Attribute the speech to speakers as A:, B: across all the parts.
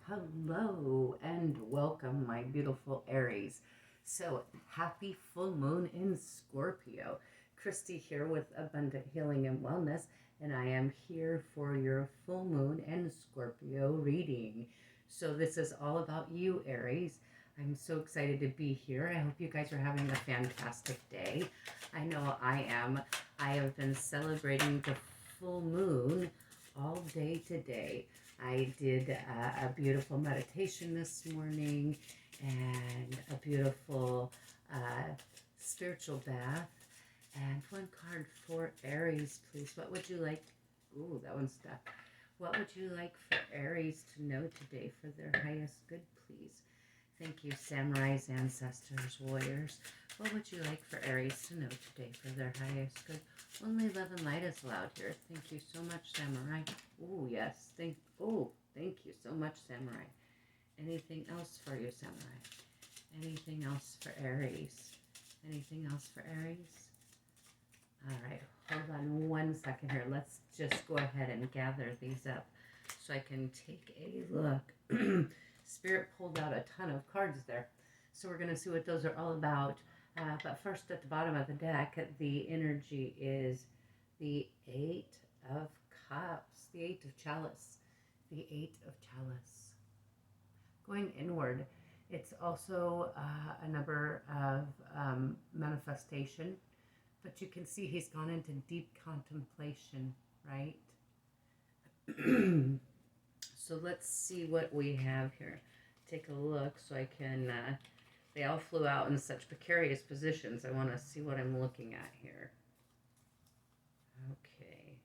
A: Hello and welcome, my beautiful Aries. So, happy full moon in Scorpio. Christy here with Abundant Healing and Wellness, and I am here for your full moon and Scorpio reading. So, this is all about you, Aries. I'm so excited to be here. I hope you guys are having a fantastic day. I know I am. I have been celebrating the full moon all day today. I did a beautiful meditation this morning and a beautiful spiritual bath. And one card for Aries, please. What would you like? Ooh, that one's stuck. What would you like for Aries to know today for their highest good, please? Thank you, samurais, ancestors, warriors. What would you like for Aries to know today for their highest good? Only love and light is allowed here. Thank you so much, samurai. Oh, yes. Thank you so much, samurai. Anything else for you, samurai? Anything else for Aries? Anything else for Aries? All right, hold on one second here. Let's just go ahead and gather these up so I can take a look. Spirit pulled out a ton of cards there. So we're going to see what those are all about. But first, at the bottom of the deck, the energy is the Eight of Cups, the Eight of Chalice, the Eight of Chalice. Going inward, it's also a number of manifestation, but you can see he's gone into deep contemplation, right? So let's see what we have here. Take a look so I can, they all flew out in such precarious positions. I want to see what I'm looking at here. Okay.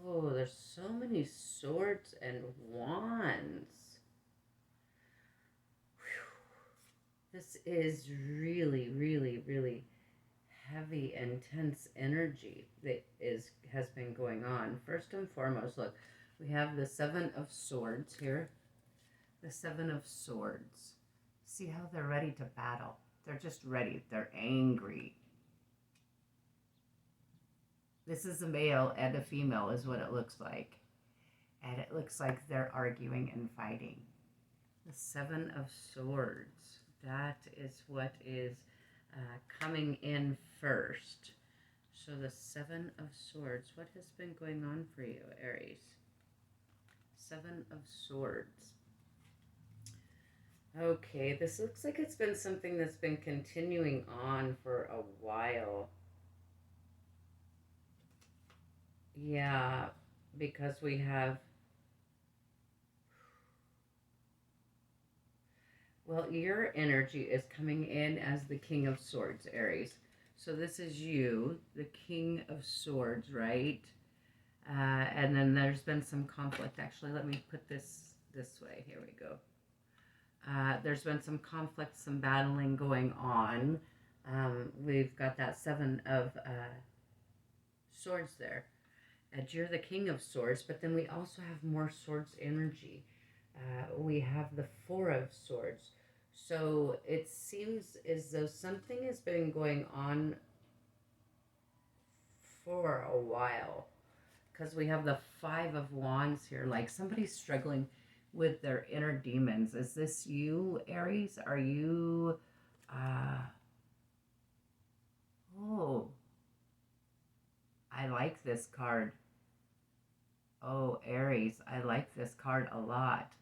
A: Oh, there's so many swords and wands. Whew. This is really, really, really heavy, intense energy that has been going on. First and foremost, look, we have the Seven of Swords here. The Seven of Swords. See how they're ready to battle. They're just ready. They're angry. This is a male and a female is what it looks like. And it looks like they're arguing and fighting. The Seven of Swords. That is what is coming in first. So the Seven of Swords. What has been going on for you, Aries? Seven of Swords. Okay, this looks like it's been something that's been continuing on for a while. Yeah, because we have, well, your energy is coming in as the King of Swords, Aries. So this is you, the King of Swords, right? And then there's been some conflict. Actually, let me put this way. Here we go. There's been some conflict, some battling going on. We've got that Seven of Swords there. And you're the King of Swords, but then we also have more Swords energy. We have the Four of Swords. So it seems as though something has been going on for a while. Because we have the Five of Wands here. Like somebody's struggling with their inner demons. Is this you, Aries? Are you... Oh, I like this card. Oh, Aries, I like this card a lot.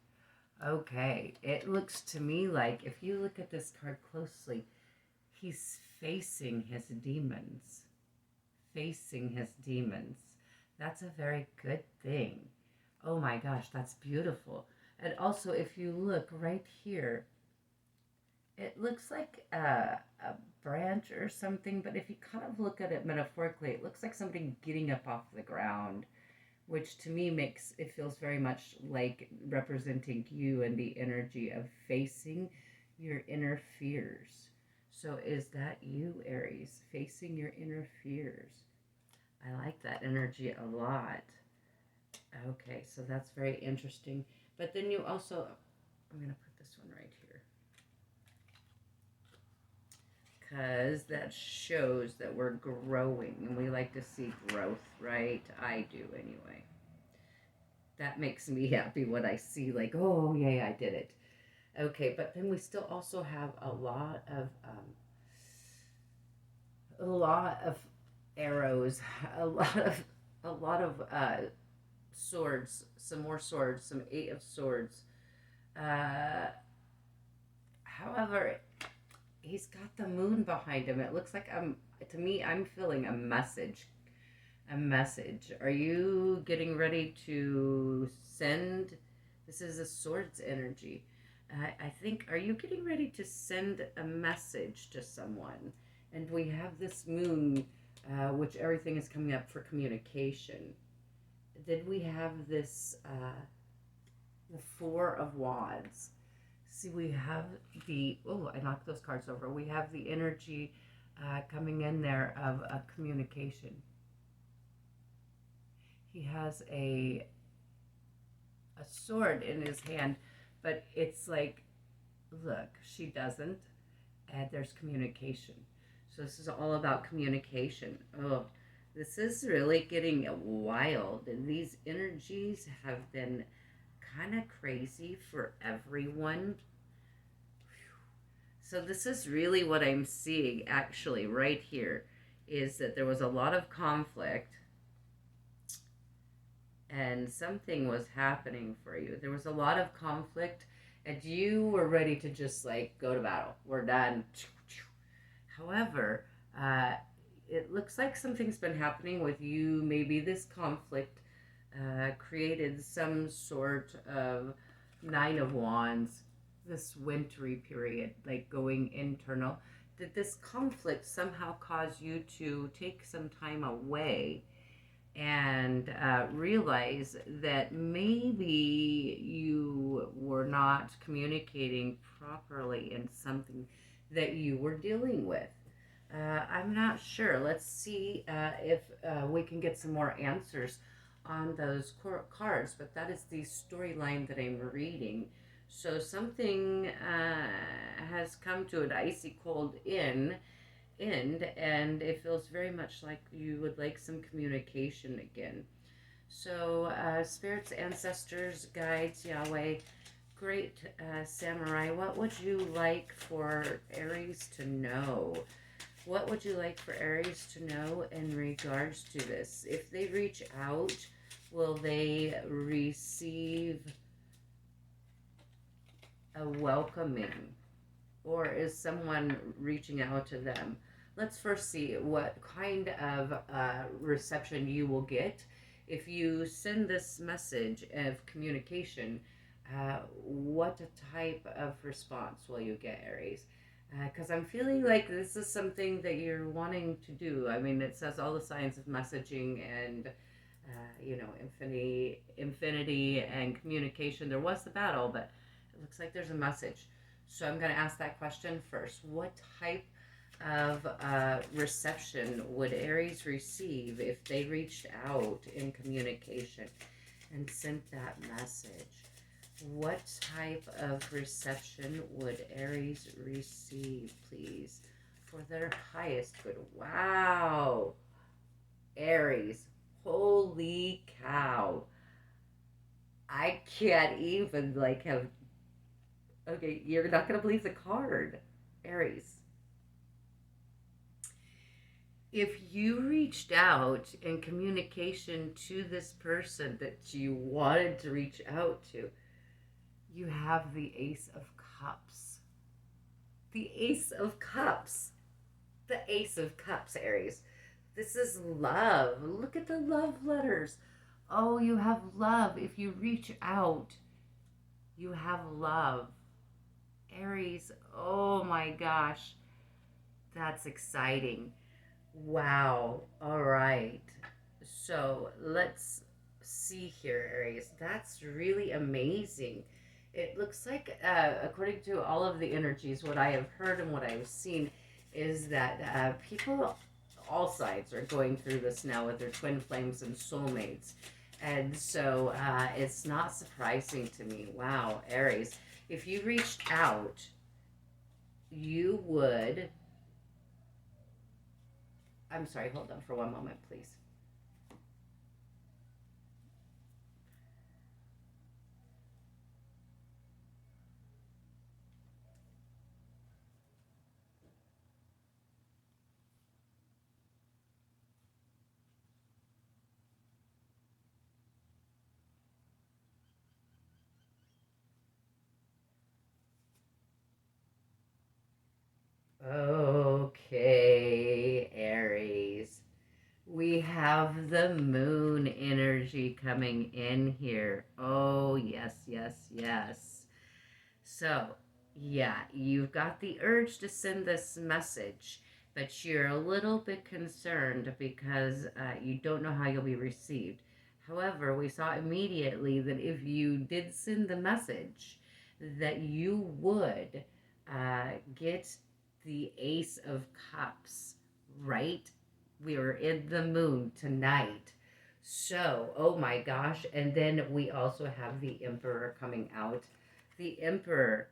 A: Okay, it looks to me like if you look at this card closely, he's facing his demons. Facing his demons. That's a very good thing. Oh my gosh, that's beautiful. And also, if you look right here, it looks like a branch or something, but if you kind of look at it metaphorically, it looks like somebody getting up off the ground, which to me makes it feels very much like representing you and the energy of facing your inner fears. So is that you, Aries, facing your inner fears? I like that energy a lot. Okay, so that's very interesting. But then you also, I'm going to put this one right here because that shows that we're growing and we like to see growth, right? I do anyway. That makes me happy when I see, like, oh, yay, I did it. Okay, but then we still also have a lot of arrows, a lot of swords, some more swords, some eight of swords. Uh, However, he's got the moon behind him. It looks like to me, I'm feeling a message. A message. Are you getting ready to send? This is a swords energy. I think, are you getting ready to send a message to someone? And we have this moon, which everything is coming up for communication. Then we have this, the Four of Wands. See, we have I knocked those cards over. We have the energy coming in there of a communication. He has a sword in his hand, but it's like, look, she doesn't, and there's communication. So this is all about communication. Oh, this is really getting wild, and these energies have been kind of crazy for everyone. So this is really what I'm seeing actually right here, is that there was a lot of conflict and something was happening for you. There was a lot of conflict and you were ready to just like go to battle. We're done. However, it looks like something's been happening with you. Maybe this conflict created some sort of Nine of Wands, this wintry period, like going internal. Did this conflict somehow cause you to take some time away and realize that maybe you were not communicating properly in something that you were dealing with? I'm not sure. Let's see if we can get some more answers on those cards, but that is the storyline that I'm reading. So something has come to an icy cold end, and it feels very much like you would like some communication again. So, spirits, ancestors, guides, Yahweh, great samurai, what would you like for Aries to know? What would you like for Aries to know in regards to this? If they reach out, will they receive a welcoming? Or is someone reaching out to them? Let's first see what kind of reception you will get if you send this message of communication. What type of response will you get, Aries? Because I'm feeling like this is something that you're wanting to do. I mean, it says all the signs of messaging and infinity and communication. There was the battle, but it looks like there's a message. So I'm going to ask that question first. What type of reception would Aries receive if they reached out in communication and sent that message? What type of reception would Aries receive, please, for their highest good? Wow, Aries, holy cow. I can't even like have. Okay, you're not going to believe the card, Aries. If you reached out in communication to this person that you wanted to reach out to, you have the Ace of Cups. The Ace of Cups. The Ace of Cups, Aries. This is love. Look at the love letters. Oh, you have love. If you reach out, you have love. Aries, oh my gosh, that's exciting. Wow. All right. So let's see here, Aries. That's really amazing. It looks like, according to all of the energies, what I have heard and what I've seen is that people, all sides, are going through this now with their twin flames and soulmates. And so it's not surprising to me. Wow, Aries, if you reached out, you would. I'm sorry, hold on for one moment, please. Okay, Aries. We have the moon energy coming in here. Oh, yes, yes, yes. So, yeah, you've got the urge to send this message, but you're a little bit concerned because you don't know how you'll be received. However, we saw immediately that if you did send the message, that you would get the Ace of Cups, right? We are in the moon tonight. So, oh my gosh. And then we also have the Emperor coming out. The Emperor.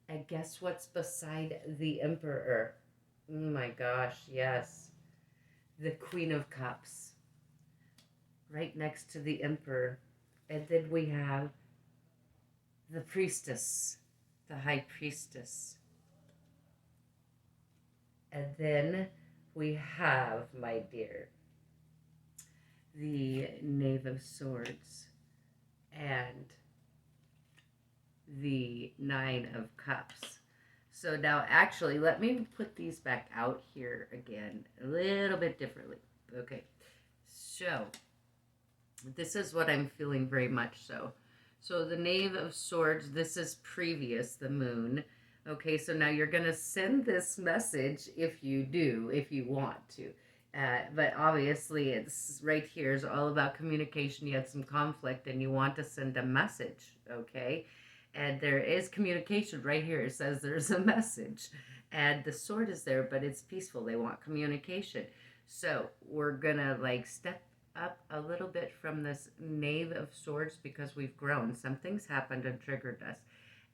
A: And guess what's beside the Emperor? Oh my gosh, yes. The Queen of Cups. Right next to the Emperor. And then we have the Priestess. The High Priestess. And then we have, my dear, the Knave of Swords and the Nine of Cups. So now, actually, let me put these back out here again a little bit differently. Okay, so this is what I'm feeling very much so. So the Knave of Swords, this is previous, the moon. Okay, so now you're going to send this message if you do, if you want to. But obviously, it's right here is all about communication. You had some conflict and you want to send a message, okay? And there is communication right here. It says there's a message, and the sword is there, but it's peaceful. They want communication. So we're gonna like step up a little bit from this Knave of Swords because we've grown. Something's happened and triggered us.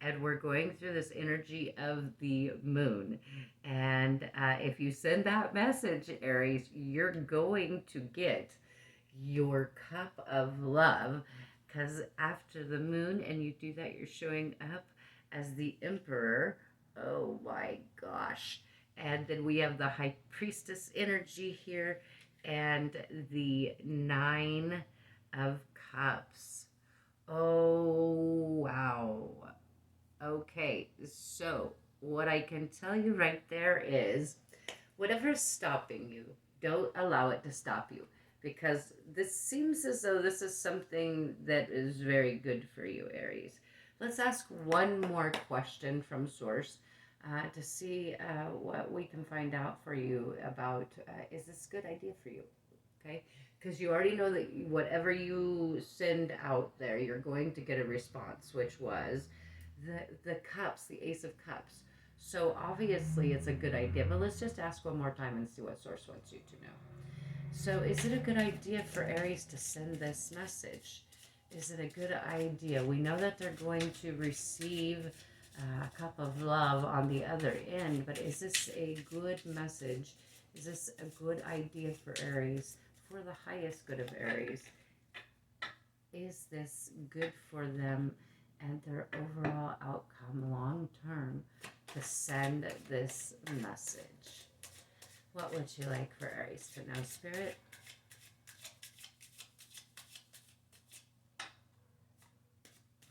A: And we're going through this energy of the moon. And if you send that message, Aries, you're going to get your cup of love. Because after the moon, and you do that, you're showing up as the Emperor. Oh my gosh. And then we have the High Priestess energy here and the Nine of Cups. Oh, wow. Okay, so what I can tell you right there is whatever's stopping you, don't allow it to stop you. Because this seems as though this is something that is very good for you, Aries. Let's ask one more question from Source to see what we can find out for you about is this a good idea for you? Okay, because you already know that whatever you send out there, you're going to get a response, which was the cups, the Ace of Cups. So obviously it's a good idea, but let's just ask one more time and see what Source wants you to know. So is it a good idea for Aries to send this message? Is it a good idea? We know that they're going to receive a cup of love on the other end, but is this a good message? Is this a good idea for Aries? For the highest good of Aries? Is this good for them and their overall outcome long term to send this message? What would you like for Aries to know, Spirit?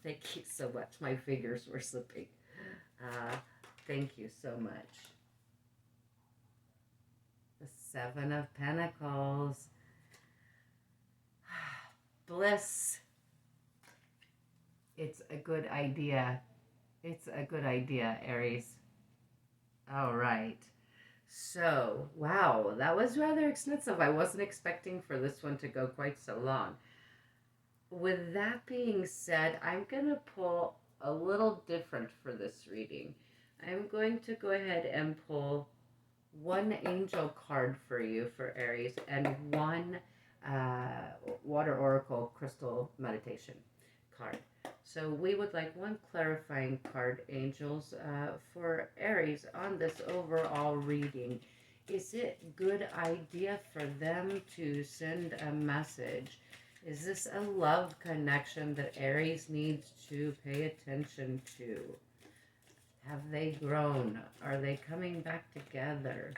A: Thank you so much. My fingers were slipping. Thank you so much. The Seven of Pentacles. Bliss. It's a good idea. It's a good idea, Aries. All right. So, wow, that was rather extensive. I wasn't expecting for this one to go quite so long. With that being said, I'm going to pull a little different for this reading. I'm going to go ahead and pull one angel card for you for Aries and one Water Oracle Crystal Meditation card. So we would like one clarifying card, angels, for Aries on this overall reading. Is it a good idea for them to send a message? Is this a love connection that Aries needs to pay attention to? Have they grown? Are they coming back together?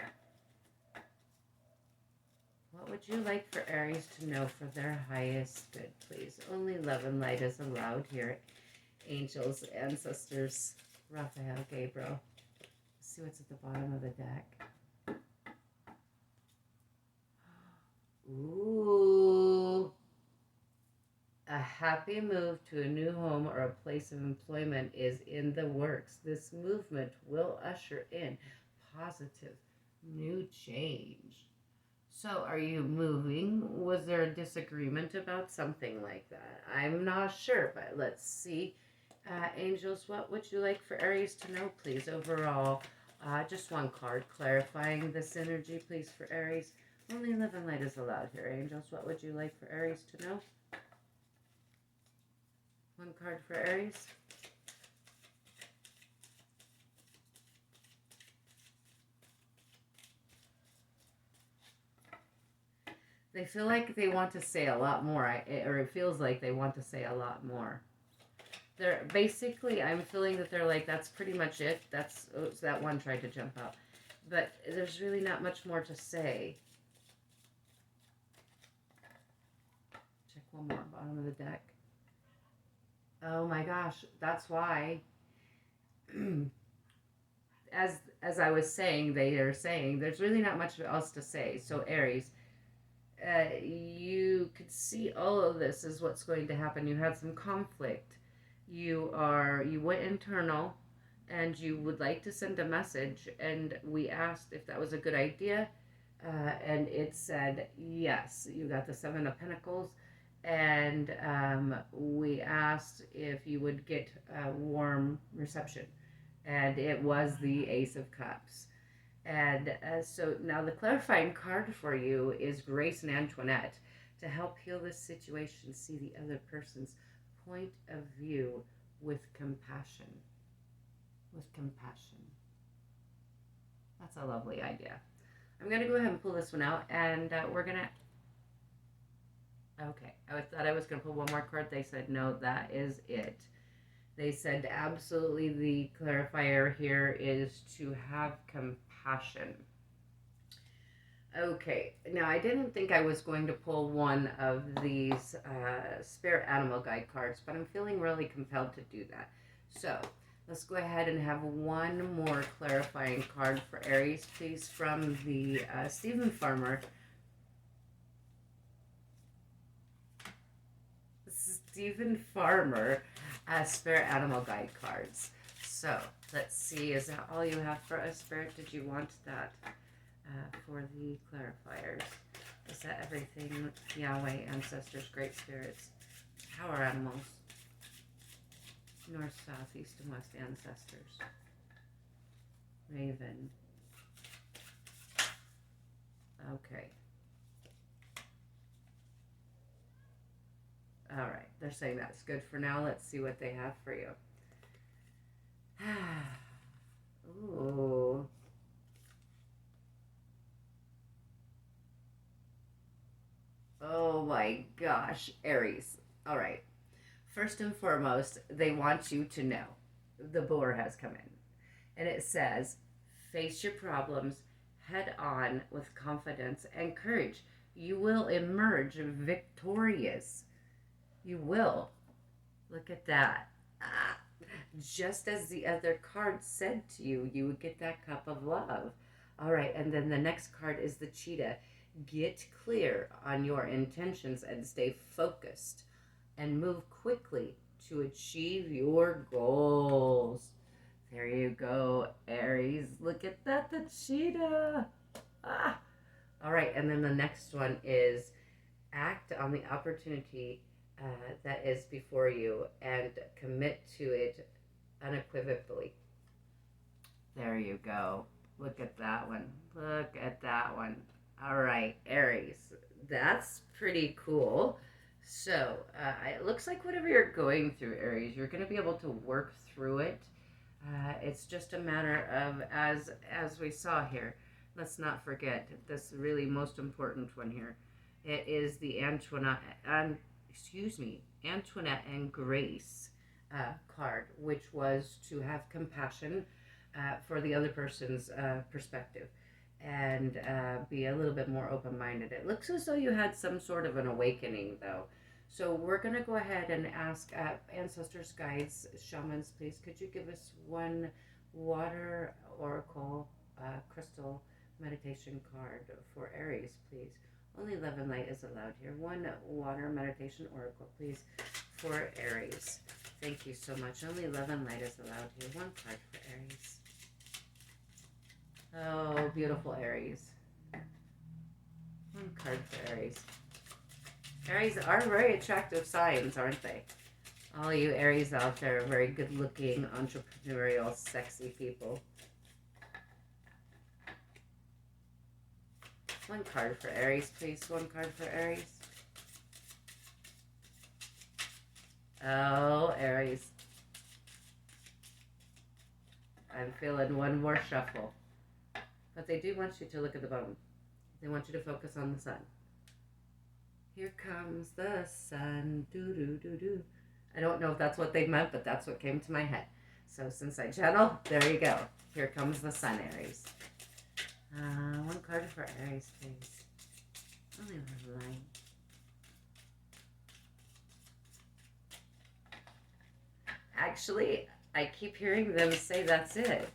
A: What would you like for Aries to know for their highest good, please? Only love and light is allowed here. Angels, ancestors, Raphael, Gabriel. Let's see what's at the bottom of the deck. Ooh. A happy move to a new home or a place of employment is in the works. This movement will usher in positive new change. So, are you moving? Was there a disagreement about something like that? I'm not sure, but let's see. Angels, what would you like for Aries to know, please? Overall, just one card clarifying this energy, please, for Aries. Only love and light is allowed here, angels. What would you like for Aries to know? One card for Aries. They feel like they want to say a lot more, or it feels like they want to say a lot more. They're basically, I'm feeling that they're like, that's pretty much it. That's, oops, that one tried to jump out. But there's really not much more to say. Check one more, bottom of the deck. Oh my gosh, that's why. As I was saying, they are saying there's really not much else to say. So Aries, you could see all of this is what's going to happen. You had some conflict. You went internal, and you would like to send a message, and we asked if that was a good idea, and it said yes. You got the Seven of Pentacles, and we asked if you would get a warm reception, and it was the Ace of Cups. And so now the clarifying card for you is Grace and Antoinette to help heal this situation. See the other person's point of view with compassion. With compassion. That's a lovely idea. I'm going to go ahead and pull this one out, and we're going to... Okay, I thought I was going to pull one more card. They said, no, that is it. They said absolutely the clarifier here is to have compassion. Okay, now I didn't think I was going to pull one of these spirit animal guide cards, but I'm feeling really compelled to do that. So let's go ahead and have one more clarifying card for Aries, please, from the Stephen Farmer. Stephen Farmer Spirit Animal Guide cards. So let's see, is that all you have for us, Spirit? Did you want that for the clarifiers? Is that everything? Yahweh, ancestors, great spirits, power animals, north, south, east, and west ancestors, raven. Okay. All right, they're saying that's good for now. Let's see what they have for you. Ooh. Oh my gosh, Aries. All right. First and foremost, they want you to know the boar has come in. And it says, face your problems head on with confidence and courage. You will emerge victorious. You will. Look at that. Just as the other card said to you, you would get that cup of love. All right, and then the next card is the cheetah. Get clear on your intentions and stay focused and move quickly to achieve your goals. There you go, Aries. Look at that, the cheetah. All right, and then the next one is act on the opportunity that is before you and commit to it unequivocally. There you go. Look at that one. Look at that one. All right, Aries. That's pretty going through, Aries. You're going to be able to work through it. It's just a matter of, as we saw here, let's not forget this really most important one here. It is the Antoinette and Grace card, which was to have compassion for the other person's perspective and be a little bit more open-minded. It looks as though you had some sort of an awakening, though. So we're going to go ahead and ask ancestors, guides, shamans, please, could you give us one water oracle crystal meditation card for Aries, please? Only 11 light is allowed here. One water meditation oracle, please, for Aries. Thank you so much. Only 11 light is allowed here. One card for Aries. Oh, beautiful Aries. One card for Aries. Aries are very attractive signs, aren't they? All you Aries out there are very good-looking, entrepreneurial, sexy people. One card for Aries, please. One card for Aries. Oh, Aries. I'm feeling one more shuffle. But they do want you to look at the bottom. They want you to focus on the sun. Here comes the sun. Do-do-do-do. I don't know if that's what they meant, but that's what came to my head. So since I channel, there you go. Here comes the sun, Aries. One card for Aries, please. Only one line. Actually, I keep hearing them say that's it.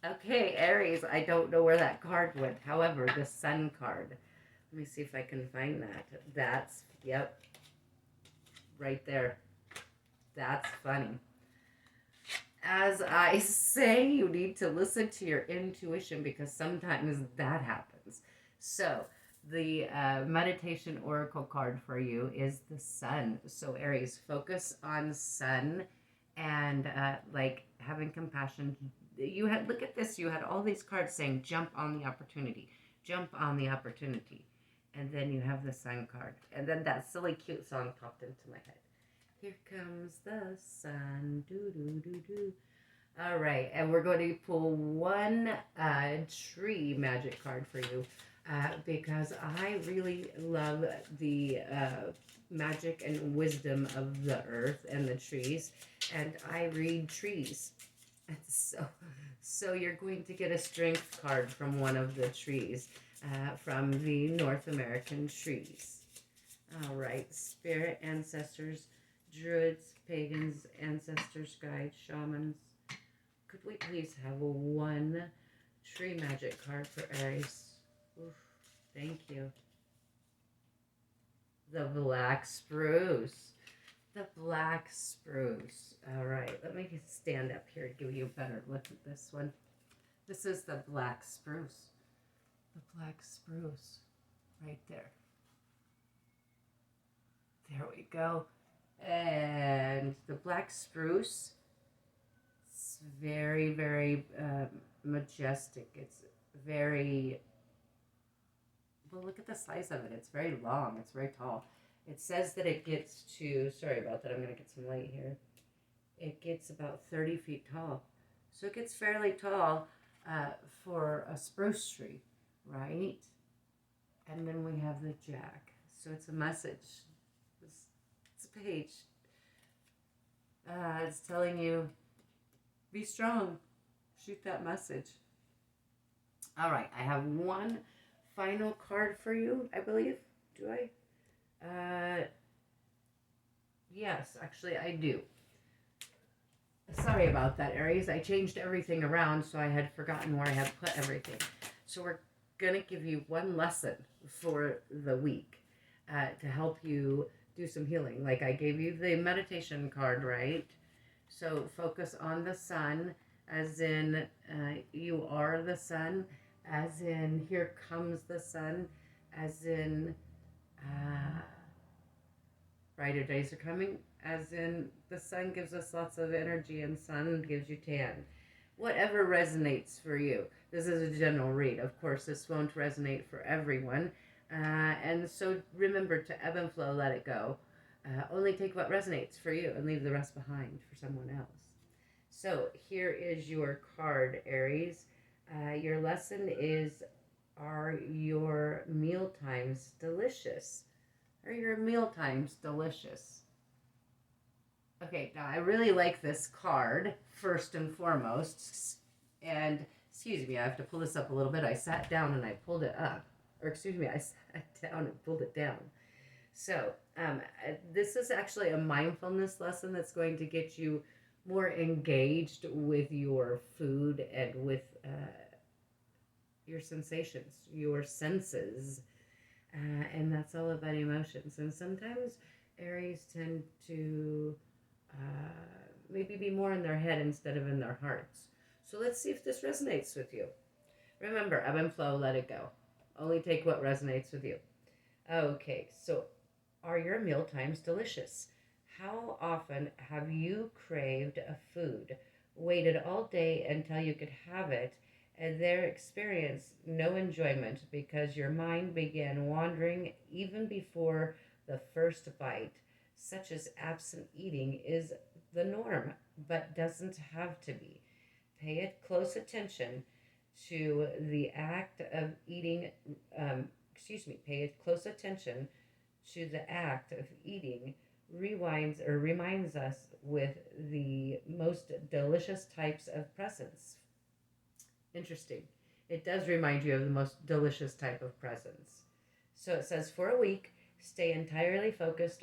A: Okay, Aries, I don't know where that card went. However, the sun card. Let me see if I can find that. That's, yep, right there. That's funny. As I say, you need to listen to your intuition because sometimes that happens. So, the meditation oracle card for you is the sun. So, Aries, focus on sun and like having compassion. You had, look at this, you had all these cards saying jump on the opportunity, jump on the opportunity. And then you have the sun card. And then that silly cute song popped into my head. Here comes the sun. Do do do do. All right, and we're going to pull one tree magic card for you because I really love the magic and wisdom of the earth and the trees, and I read trees. So you're going to get a strength card from one of the trees, from the North American trees. All right, spirit, ancestors, druids, pagans, ancestors, guides, shamans. Could we please have a one tree magic card for Aries? Oof, thank you. The black spruce. The black spruce. All right, let me stand up here and give you a better look at this one. This is the black spruce. The black spruce. Right there. There we go. And the black spruce, it's very, very majestic. It's very, well, look at the size of it. It's very long. It's very tall. It says that it gets to, sorry about that, I'm going to get some light here. It gets about 30 feet tall. So it gets fairly tall for a spruce tree, right? And then we have the jack. So it's a message. It's a page. It's telling you, be strong. Shoot that message. All right, I have one final card for you, I believe. Do I? Yes, actually I do. Sorry about that, Aries. I changed everything around, so I had forgotten where I had put everything. So we're going to give you one lesson for the week to help you do some healing. Like I gave you the meditation card, right? So focus on the sun, as in you are the sun, as in here comes the sun, as in brighter days are coming, as in the sun gives us lots of energy and sun gives you tan. Whatever resonates for you. This is a general read. Of course, this won't resonate for everyone. And so remember to ebb and flow, let it go. Only take what resonates for you and leave the rest behind for someone else. So here is your card, Aries. Your lesson is: are your meal times delicious? Are your meal times delicious? Okay, now I really like this card, first and foremost. And excuse me, I have to pull this up a little bit. I sat down and I pulled it up. Or excuse me, I sat down and pulled it down. So, this is actually a mindfulness lesson that's going to get you more engaged with your food and with your sensations, your senses. And that's all about emotions. And sometimes Aries tend to maybe be more in their head instead of in their hearts. So let's see if this resonates with you. Remember, ebb and flow, let it go. Only take what resonates with you. Okay, so are your meal times delicious? How often have you craved a food, waited all day until you could have it, and there experienced no enjoyment because your mind began wandering even before the first bite? Such as absent eating is the norm, but doesn't have to be. Pay it close attention to the act of eating. Pay it close attention to the act of eating rewinds or reminds us with the most delicious types of presents. Interesting. It does remind you of the most delicious type of presents. So it says, for a week, stay entirely focused